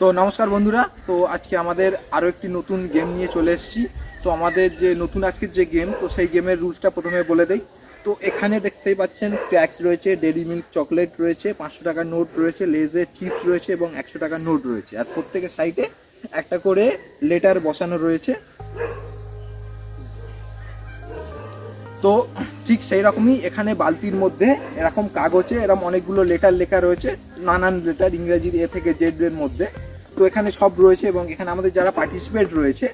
তো নমস্কার বন্ধুরা, তো আজকে আমাদের আরও একটি নতুন গেম নিয়ে চলে এসেছি। তো আমাদের যে নতুন আজকের যে গেম, তো সেই গেমের রুলসটা প্রথমে বলে দেই। তো এখানে দেখতেই পাচ্ছেন ক্র্যাক্স রয়েছে, ডেইরি মিল্ক চকলেট রয়েছে, 500 টাকার নোট রয়েছে, লেজের চিপস রয়েছে এবং 100 টাকার নোট রয়েছে। আর প্রত্যেকের সাইডে একটা করে লেটার বসানো রয়েছে। তো ঠিক সেই রকমই এখানে বালতির মধ্যে এরকম কাগজে এরকম অনেকগুলো লেটার লেখা রয়েছে, নানান লেটার, ইংরেজির এ থেকে জেড এর মধ্যে। তো এখানে সব রয়েছে এবং এখানে আমাদের যারা পার্টিসিপেট রয়েছে,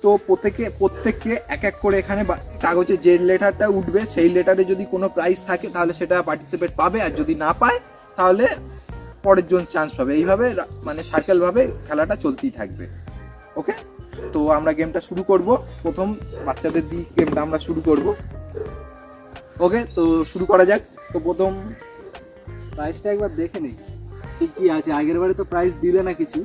তো প্রত্যেককে এক এক করে এখানে কাগজে যে লেটারটা উঠবে সেই লেটারে যদি কোনো প্রাইজ থাকে তাহলে সেটা পার্টিসিপেট পাবে, আর যদি না পায় তাহলে পরের জন চান্স পাবে। এইভাবে মানে সার্কেল ভাবে খেলাটা চলতেই থাকবে। ওকে, তো আমরা গেমটা শুরু করব। প্রথম বাচ্চাদের দিয়ে গেমটা আমরা শুরু করব। ওকে, তো শুরু করা যাক। তো প্রথম প্রাইসটা একবার দেখে নেই কি আছে। আগের বারে তো প্রাইস দিলে না কিছু,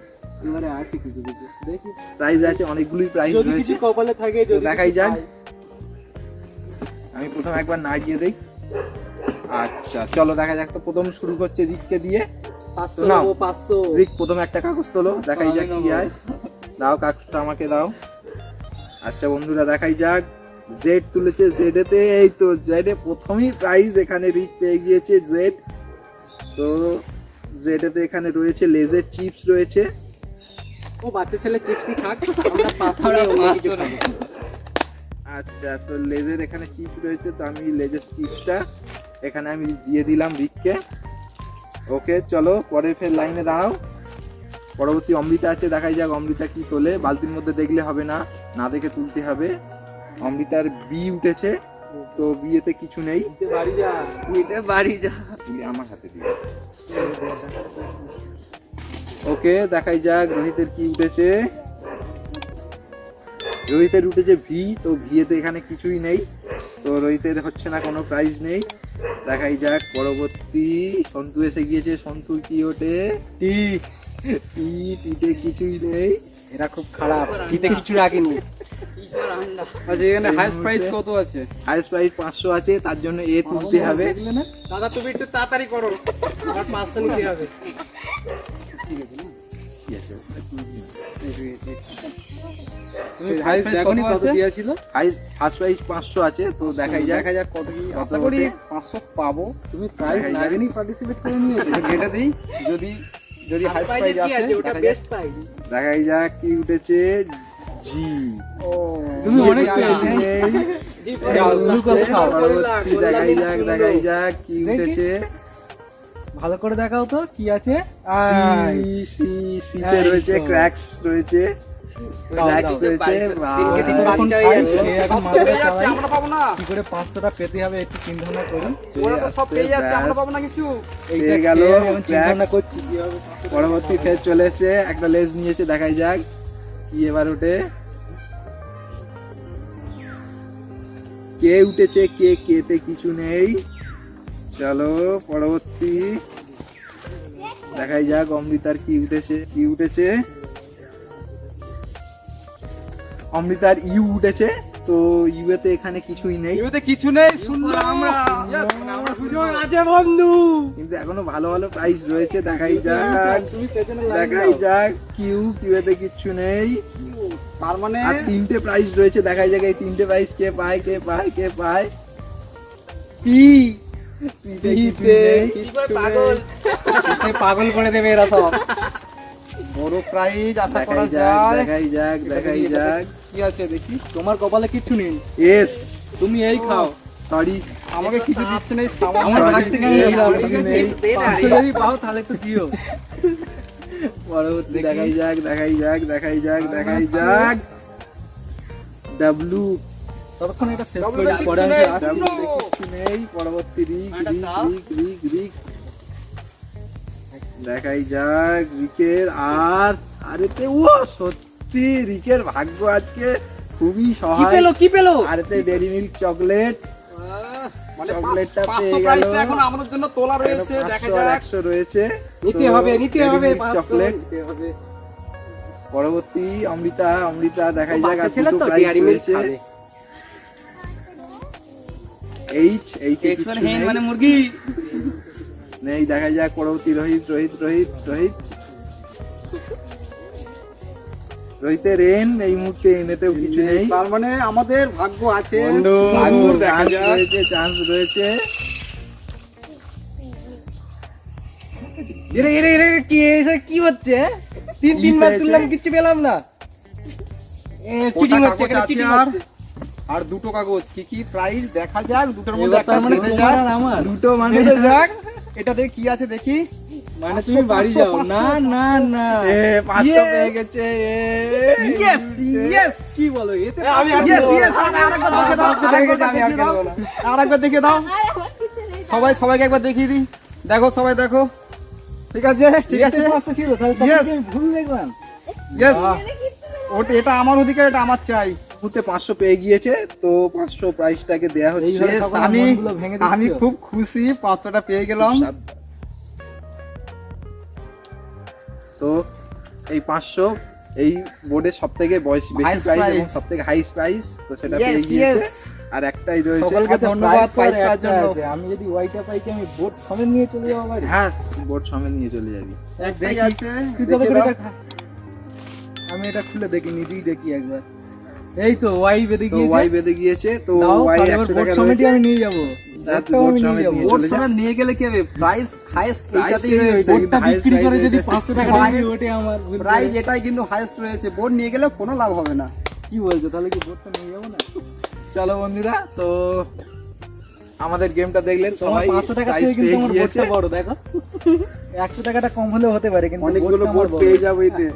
এবারে আছে কিছু কিছু দেখি। প্রাইজ আছে, অনেকগুলোই প্রাইজ যদি রয়েছে, কিছু কপালে থাকে যদি দেখাই কিছু যাক। পাই। আমি প্রথম একবার নাড়িয়ে দেই। আচ্ছা চলো দেখা যাক। তো প্রথম শুরু করছে রিককে দিয়ে। 500 নাও। নেবো, 500। রিক প্রথম একটা কাগজ তোলো, দেখাই যাক কি আমি নেবো। হয়। দাও কাগজটা আমাকে দাও। আচ্ছা বন্ধুরা দেখাই যাক। জেড তুলেছে, জেডেতে এই তো জেডে প্রথমেই প্রাইজ এখানে রিক পেয়ে গিয়েছে জেড। তো জেডেতে এখানে রয়েছে লেজের চিপস রয়েছে। ও বাচ্চা ছেলে চিপসই খাক, আমরা 500 নেবো, অন্য কিছু খাবো। আচ্ছা, তো লেজের এখানে চিপস রয়েছে, তো আমি লেজের চিপসটা এখানে আমি দিয়ে দিলাম রিককে। ওকে চলো পরে ফের লাইনে দাঁড়াও। পরবর্তী অমৃতা আছে, দেখাই যাক অমৃতা কি তোলে। বালতির মধ্যে দেখলে হবে না, না দেখে তুলতে হবে। অমৃতার বি উঠেছে, তো বিয়েতে কিছু নেই। নিতে বাড়ি যা। নিতে বাড়ি যা, আমার হাতে দিয়ে। ওকে দেখাই যাক রোহিতের কি উঠেছে। রোহিতের উঠেছে ভি, তো ভিয়েতে এখানে কিছুই নেই, তো রোহিতের হচ্ছে না, কোনো প্রাইজ নেই। দেখাই যাক পরবর্তী সন্তু এসে গিয়েছে, সন্তুর কি ওঠে। টি, টিতে কিছুই নেই। এরা খুব খারাপ, দিতে কিছু রাখেনি। আচ্ছা এখানে হাইস্ট প্রাইস কত আছে? হাইস্ট প্রাইস 500 আছে, তার জন্য এ তুলতে হবে। দাদা তুমি একটু তাড়াতাড়ি করো, আমার 500 নিতে হবে। কি আছে? তুমি প্রাইস দেখোনি কত দিয়েছিল? ফার্স্ট প্রাইস 500 আছে, তো দেখাই যাক কত কি কত আশা করি ওঠে। 500 পাবো। তুমি প্রাইস দেখাই যাক। লাগেনি পার্টিসিপেট করে নিয়েছো। এটা দেই, যদি যদি হাইস্ট প্রাইস আসে ওটা দেখা যাক। Best price. দেখাই যাক কি উঠেছে। জি, তুমি জি অনেক এতে পেয়েছো। কিছু নেই। জি এই গ্লুকোজ উঠেছে, খাও। পরবর্তী দেখাই যাক, দেখাই যাক কি দেখি। উঠেছে। ভালো করে দেখাও তো কি আছে। সিতে রয়েছে, ক্র্যাক্স রয়েছে, ক্র্যাক্স রয়েছে। কি করে 500টা পেতে হবে একটু চিন্তা ভাবনা করি। পেয়ে গেল চিন্তা ভাবনা ক্র্যাক্স। করছি কি হবে। পরবর্তী ফের চলে এসে একটা লেজ নিয়েছে, দেখাই যাক কি এবার ওঠে। কে উঠেছে, কেতে কিছু নেই। চলো পরবর্তী দেখাই যাক অমৃতার কি উঠেছে। অমৃতার ইউ উঠেছে, তো ইউতে এখানে কিছুই নেই। কিছু নেই, শুনলাম আমরা। সুযোগ আছে বন্ধু। কিন্তু এখনো ভালো ভালো প্রাইস রয়েছে, দেখাই যাক। তুমি পেছনে লাইন দেখাই দাও। যাক কিউতে কিচ্ছু নেই। তার মানে আর 3টে প্রাইস রয়েছে, দেখাই যাক এই 3টে প্রাইস কে পায়। পিতে কিছু নেই। পাগল করে দেবে এরা সব। বড় প্রাইজ আশা করা যায়। দেখাই যাক কি আছে দেখি। তোমার কপালে কিচ্ছু নেই, এস। তুমি এই খাও। সরি, আমাকে কিছু দিচ্ছে না। আমার কাছ থেকে নিয়ে নিলাম, কিছু নেই। 500 যদি পাও তাহলে একটু দিও। পরবর্তী দেখাই যাক ডাব্লু। ততক্ষণ এটা শেষ করে পরে আমি আসছি। ডাব্লুতে কিছু নেই। পরবর্তী রিক। দেখাই যাক রিকের। আর আরেতে ও সত্যি রিকের ভাগ্য আজকে খুবই সহায়। কি পেলো? আরেতে ডেইরি মিল্ক চকলেট, চকলেটটা পেয়ে 500 গেল। প্রাইসটা এখন আমাদের জন্য তোলা রয়েছে। দেখা 500 আর যাক। 100 রয়েছে, নিতে তো হবে Dairy Milk চকলেট। চকলেট। পরবর্তী অমৃতা দেখাই যাক আর ছেলে দুটো তো প্রাইস ডেয়ারি মিল্ক রয়েছে। খাবে। এইচ এক্স মানে হেন মানে মুরগি। নেই। দেখা যাক পরবর্তী রোহিত। রোহিতের রেন এই মুহূর্তে এনেতেও কিছু নেই। তার মানে আমাদের ভাগ্য আছে, বন্ধু, ভাগ্য দেখা চান্স যাক। রয়েছে, চান্স রয়েছে। কি এসে কি হচ্ছে? তিন কি তিনবার পেয়েছে? তুললাম কিছু পেলাম না। চিটিং ওটা হচ্ছে, কাগজ এখানে আছে চিটিং আর- হচ্ছে। আর দুটো কাগজ, কি কি প্রাইস দেখা যাক, দুটোর মধ্যে এবার একটা তার মানে দেখে তোমার যাক। আর আমার। দুটো মানে দেখে যাক এটা দেখে কি আছে দেখি। মানে তুমি বাড়ি যাও। না না না। 500 Yes! পেয়ে গেছে। Yes, yes! কি বলো? এতে আমি আর Yes, খেলবো না। yes! আরেকবার দেখে দাও, আরেকবার আরেকবার দেখে দেখে দাও। আরেকবার দেখে দাও, সবাইকে একবার দেখিয়ে দিই। দেখো সবাই দেখো, ঠিক আছে ঠিক আছে। এতে 500 ছিল, তাহলে তখন Yes! কি আমি ভুল দেখলাম? ইয়েস, ওটা এটা আমার অধিকার, এটা আমার চাই। মুহূর্তে 500 পেয়ে গিয়েছে, তো 500 প্রাইসটাকে দেয়া হচ্ছে। এইভাবে Yes, সকলের আমি মনগুলো ভেঙে দিচ্ছ। আমি খুব খুশি 500টা পেয়ে গেলাম। তো এই 500 এই বোর্ডের সব থেকে বেশি Highest প্রাইস prize। এবং সব থেকে হাইস্ট প্রাইস, তো সেটা Yes, পেয়ে গিয়েছে। yes. আর একটাই রয়েছে। সকলকে আচ্ছা, ধন্যবাদ prize প্রাইজ তো পাওয়ার একটা জন্য। আছে। আমি যদি ওয়াইটা পাই কি আমি বোর্ড সমেত নিয়ে চলে যাবো বাড়ি? হ্যাঁ, বোর্ড সমেত নিয়ে চলে যাবি। একটাই দেখি। আছে, তুই তবে দেখে করে দাও। দেখা। আমি এটা খুলে দেখি, নিজেই দেখি একবার। এই তো ওয়াই বেঁধে তো গিয়েছে। ওয়াই বেঁধে গিয়েছে, তো দাও, ওয়াই তাহলে এবার 100 বোর্ড টাকা সমেতই রয়েছে। আমি নিয়ে যাবো। দেখ, বোর্ডটাও বোর্ড আমি নিয়ে সমেত যাবো। নিয়ে বোর্ড চলে যা। সমেত নিয়ে গেলে কি হবে? প্রাইস হাইয়েস্ট Prize এইটাতেই এই রয়েছে। হয়েছে। বোর্ডটা highest বিক্রি করে prize যদি এটা। 500 টাকা Prize- দিই, ওটাই আমার ভুল করে। প্রাইস এটাই কিন্তু হাইয়েস্ট রয়েছে, বোর্ড নিয়ে গেলে কোনো লাভ হবে না। কি বলছো? তাহলে কি বোর্ডটা নিয়ে যাবো না? চলো বন্ধুরা, তো আমাদের গেমটা দেখলেন, তোমার সবাই 500 টাকা প্রাইস থেকে কিন্তু পেয়ে আমার গিয়েছে। বোর্ডটা বড়, দেখো। 100 টাকাটা কম হলেও হতে পারে, কিন্তু অনেকগুলো বোর্ডটা আমার বোর্ড বড়। পেয়ে যাবো এতে।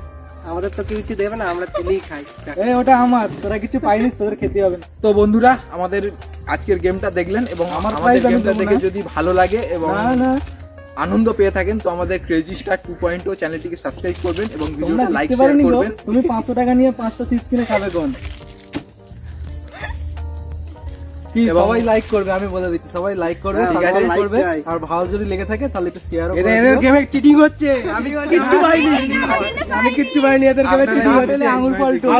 আমাদের তো কিছু দেবে না, আমরা তুলেই খাই। এই ওটা আমার, তোরা কিছু পাইনি, তোদের খেতে হবে না। তো বন্ধুরা, আমাদের আজকের গেমটা দেখলেন এবং আমার আমাদের prize আমি গেমটা দেবো দেখে না। যদি ভালো লাগে এবং না না, আনন্দ পেয়ে থাকেন, তো আমাদের ক্রেজি স্টার 2.0 চ্যানেলটিকে সাবস্ক্রাইব করবেন এবং তোমরা ভিডিওটা লাইক জিততে শেয়ার পারোনি গো। করবেন। তুমি 500 টাকা নিয়ে 5টা চিপস কিনে খাবে কোন? কি এবং- সবাই লাইক করবে, আমি বলে দিচ্ছি, সবাই লাইক করবে, হ্যাঁ, সাবস্ক্রাইব সবাই like করবে, চাই। আর ভালো যদি লেগে থাকে তাহলে একটু শেয়ারও করে এদের দিও। গেমে চিটিং হচ্ছে, আমি কিচ্ছু পাইনি। আমি কিচ্ছু পাইনি, এদের গেমে আপনারা চিটিং না হচ্ছে। পেলে আঙুর ফল টক,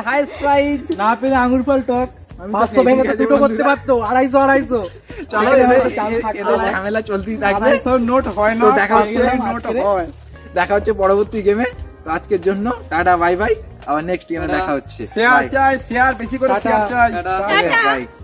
হাইয়েস্ট প্রাইজ। না পেলে আঙুর ফল টক। আমি তো 500 ভেঙে তো ঠিক আছে দুটো করতে বন্ধুরা। পারতো, 250 চলো, এখানে এদের হয়তো chance থাকবে এদের না। ঝামেলা চলতেই থাকবে। 250 নোট হয় না, তো দেখা হচ্ছে 500 নোট আজকের- হয়। দেখা হচ্ছে পরবর্তী গেমে। তো আজকের জন্য টাটা, বাই বাই। আবার নেক্সট গেমে দেখা হচ্ছে। Share Bye. চাই, শেয়ার বেশি করে টাটা। শেয়ার চাই। টাটা। Okay, bye.